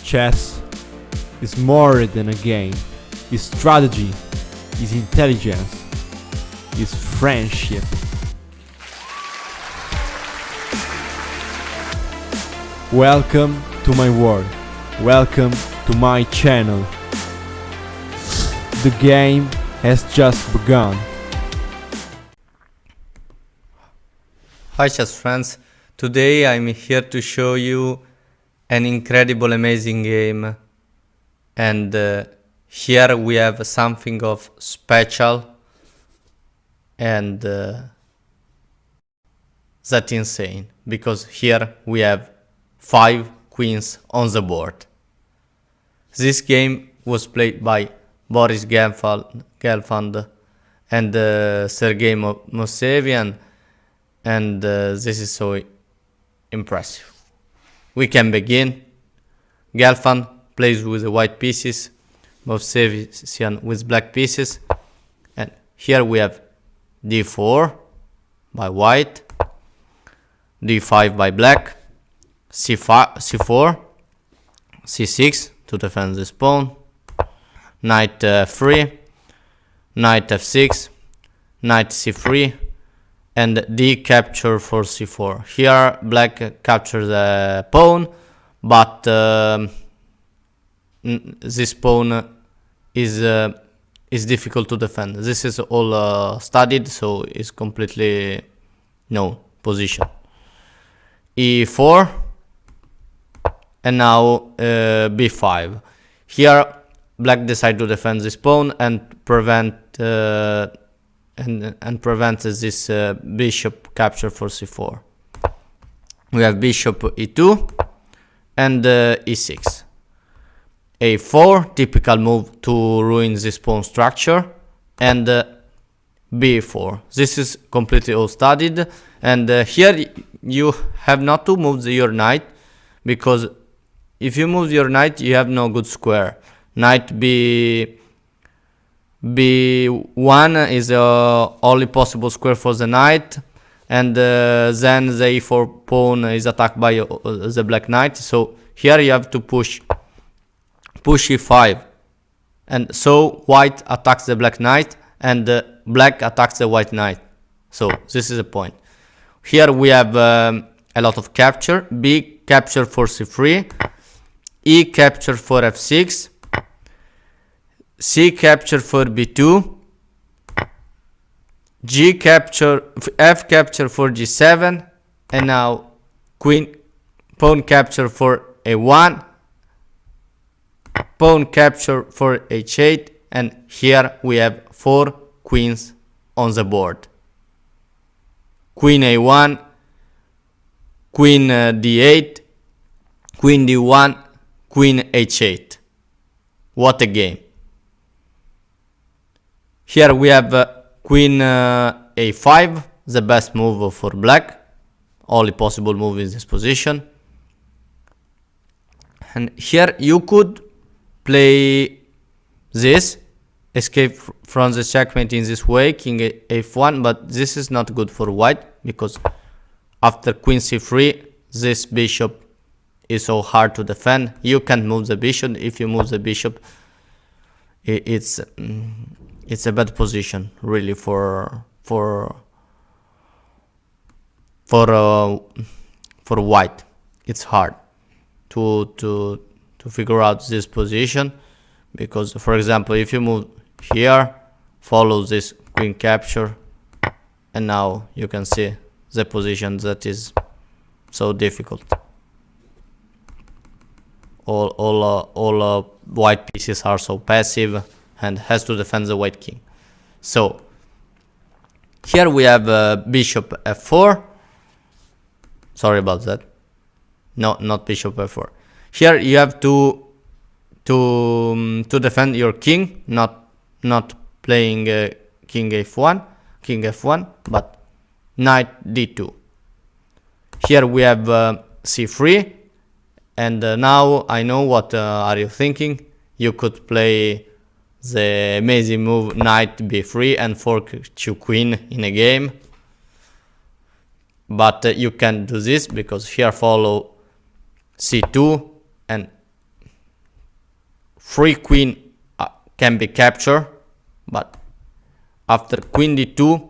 Chess is more than a game. It's strategy, it's intelligence, it's friendship. Welcome to my world. Welcome to my channel. The game has just begun. Hi chess friends, today I'm here to show you an incredible amazing game, and here we have something of special and that insane, because here we have 5 queens on the board. This game was played by Boris Gelfand and Sergei Movsesian, and this is so impressive. We can begin. Gelfand plays with the white pieces, Movsesian with black pieces, and here we have d4 by white, d5 by black, c4, c6 to defend this pawn, knight f3, knight f6, knight c3, and d capture for c4. Here black captures the pawn, but this pawn is difficult to defend. This is all studied, so it's completely no position. e4, and now b5. Here black decide to defend this pawn and prevent prevents this bishop capture for c4. We have bishop e2 and e6. a4, typical move to ruin this pawn structure, and b4. This is completely all studied, and here you have not to move your knight, because if you move your knight you have no good square. Knight b1 is the only possible square for the knight, and then the e4 pawn is attacked by the black knight, so here you have to push e5, and so white attacks the black knight and black attacks the white knight. So this is the point. Here we have a lot of capture. B capture for c3, e capture for f6, c capture for b2, g capture, f capture for g7, and now pawn capture for a1, pawn capture for h8, and here we have 4 queens on the board. Queen a1, queen d8, queen d1, queen h8. What a game. Here we have queen a5, the best move for black, only possible move in this position. And here you could play this, escape from the checkmate in this way, king f1, but this is not good for white, because after queen c3 this bishop is so hard to defend. You can't move the bishop. If you move the bishop, it's a bad position really for white. It's hard to figure out this position, because for example if you move here, follow this queen capture, and now you can see the position that is so difficult. All white pieces are so passive and has to defend the white king. So here we have bishop f4. Sorry about that. No, not bishop f4. Here you have to defend your king, not playing king f1, but knight d2. Here we have c3, and now I know what are you thinking. You could play the amazing move knight b3 and fork to queen in a game, but you can't do this, because here follow c2, and 3 queen can be captured, but after queen d2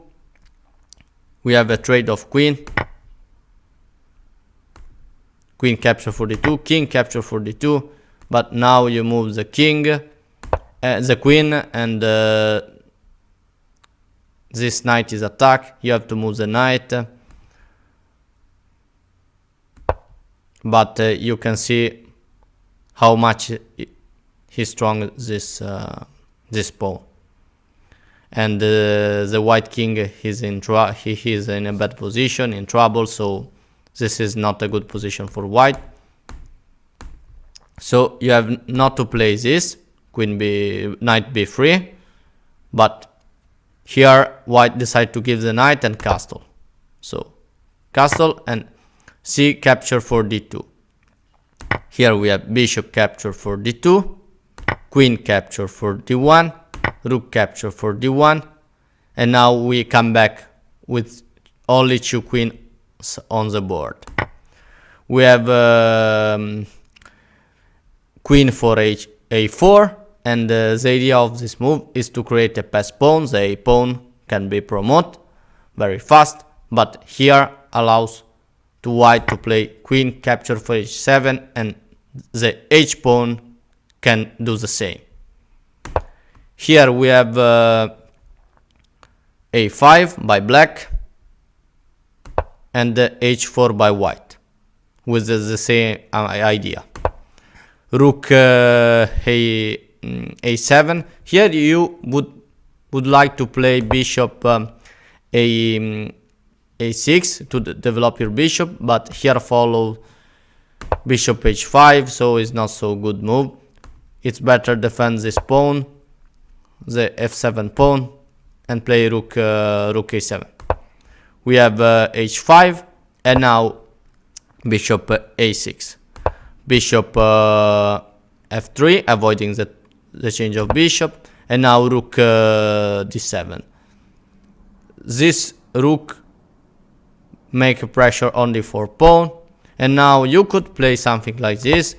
we have a trade of queen capture for d2, king capture for d2, but now you move the king, the queen, and this knight is attacked. You have to move the knight, but you can see how much he's strong this pawn, and the white king is he is in a bad position, in trouble, so this is not a good position for white. So you have not to play this knight b3, but here white decide to give the knight and castle. So castle and c capture for d2. Here we have bishop capture for d2, queen capture for d1, rook capture for d1, and now we come back with only 2 queens on the board. We have queen for a4, and the idea of this move is to create a pass pawn. The a pawn can be promoted very fast, but here allows to white to play queen capture for h7, and the h pawn can do the same. Here we have a5 by black and h4 by white with the same idea. Rook a7. Here you would like to play bishop a6 to develop your bishop, but here follow bishop h5, so it's not so good move. It's better defend this pawn, the f7 pawn, and play rook a7. We have h5, and now bishop a6, bishop f3, avoiding the change of bishop, and now rook d7. This rook make pressure only for pawn, and now you could play something like this,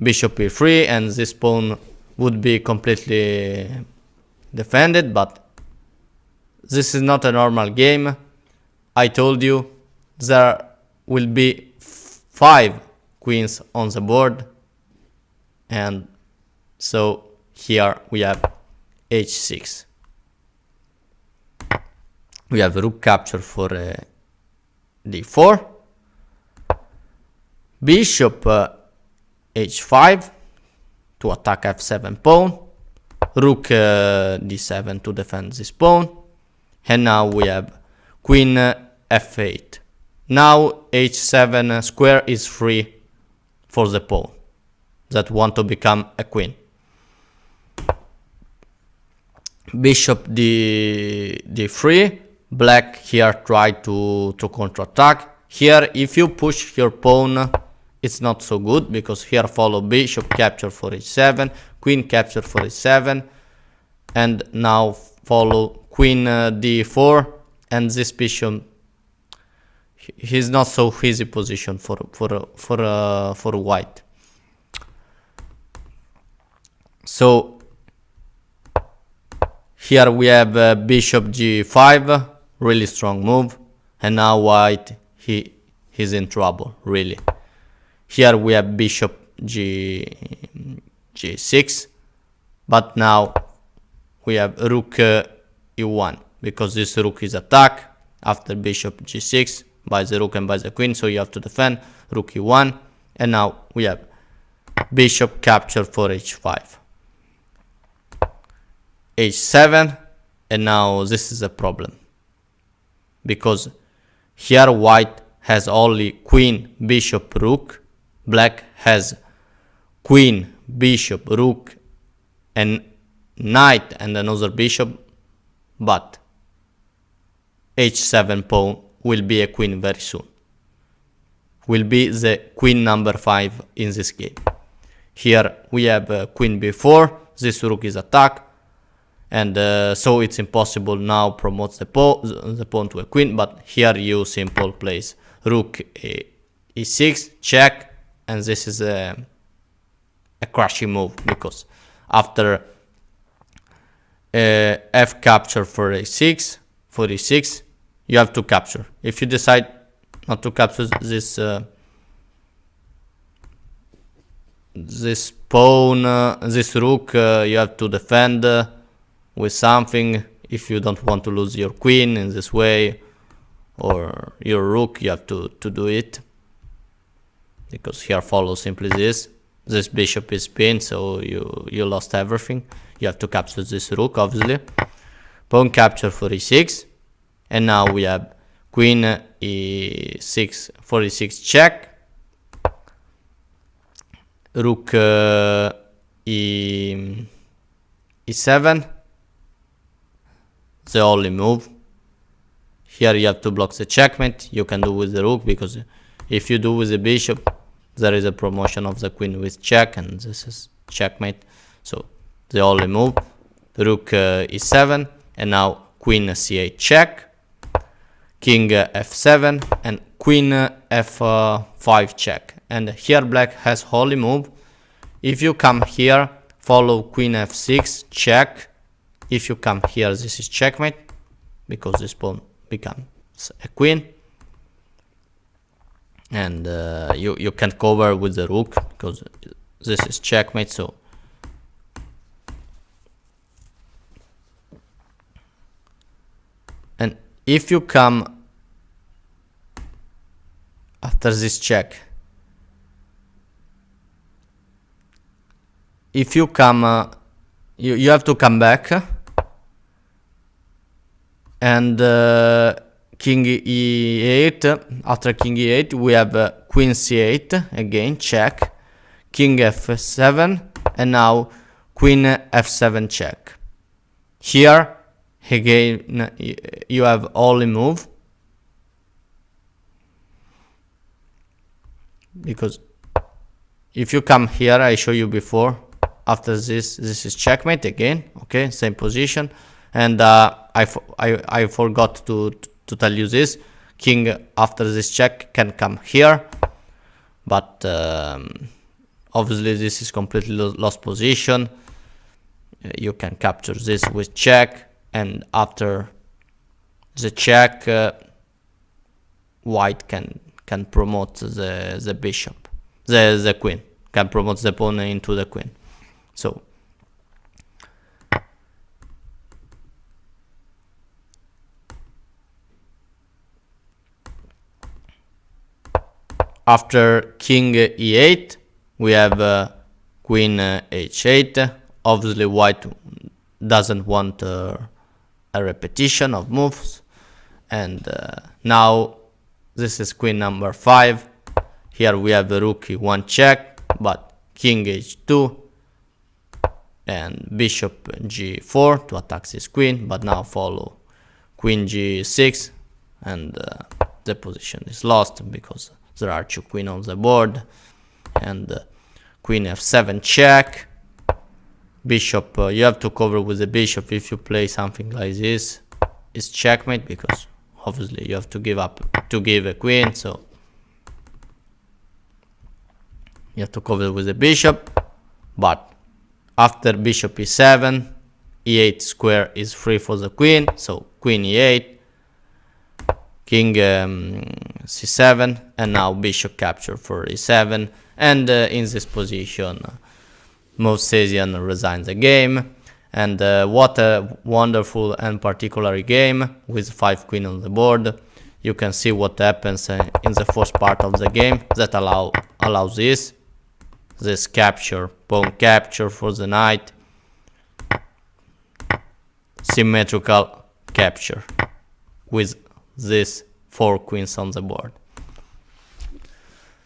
bishop e3, and this pawn would be completely defended, but this is not a normal game. I told you there will be 5 queens on the board, and so here we have h6. We have rook capture for d4, bishop h5 to attack f7 pawn, rook d7 to defend this pawn, and now we have queen f8. Now h7 square is free for the pawn that want to become a queen. Bishop d3. Black here try to counterattack. Here if you push your pawn, it's not so good, because here follow bishop capture for h7, queen capture for h7, and now follow queen d4, and this bishop he's not so easy position for white. So here we have bishop g5, really strong move, and now white he's in trouble, really. Here we have bishop g6, but now we have rook e1, because this rook is attacked after bishop g6 by the rook and by the queen, so you have to defend. Rook e1, and now we have bishop capture for h5, h7, and now this is a problem, because here white has only queen, bishop, rook, black has queen, bishop, rook, and knight and another bishop, but h7 pawn will be a queen very soon, will be the queen number 5 in this game. Here we have queen b4, this rook is attacked, and so it's impossible now promote the pawn to a queen, but here you simple plays rook e6, check, and this is a crushing move, because after f capture for a6, you have to capture. If you decide not to capture this this pawn, this rook, you have to defend with something. If you don't want to lose your queen in this way, or your rook, you have to do it, because here follows simply this bishop is pinned, so you lost everything. You have to capture this rook, obviously. Pawn capture for e6, and now we have queen e6 for e6 check, rook e7, the only move. Here you have to block the checkmate. You can do with the rook, because if you do with the bishop, there is a promotion of the queen with check, and this is checkmate. So the only move, rook e7, and now queen c8 check, king f7, and queen f5 check. And here black has only move. If you come here, follow queen f6 check. If you come here, this is checkmate, because this pawn becomes a queen. And you can cover with the rook, because this is checkmate. So and if you come after this check, if you come you have to come back, and king e8. After king e8 we have queen c8 again check, king f7, and now queen f7 check. Here again you have only move, because if you come here, I show you before, after this is checkmate again. Okay, same position. And I forgot to tell you this, king after this check can come here, but obviously this is completely lost position. You can capture this with check, and after the check white can promote the bishop, the queen, can promote the pawn into the queen. So after king e8 we have queen h8. Obviously white doesn't want a repetition of moves, and now this is queen number 5. Here we have the rook e1 check, but king h2 and bishop g4 to attack this queen, but now follow queen g6, and the position is lost because there are two queens on the board. And queen f7 check, bishop, you have to cover with the bishop. If you play something like this, it's checkmate, because obviously you have to give up to give a queen, so you have to cover with the bishop. But after bishop e7, e8 square is free for the queen, so queen e8, king c7, and now bishop capture for e7. And in this position Movsesian resigns the game. And what a wonderful and particular game with 5 queens on the board. You can see what happens in the first part of the game that allows this capture, pawn capture for the knight, symmetrical capture with these 4 queens on the board.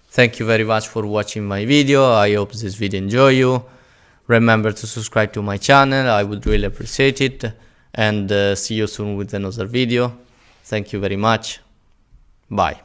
Thank you very much for watching my video. I hope this video enjoy you. Remember to subscribe to my channel, I would really appreciate it. And see you soon with another video. Thank you very much. Bye.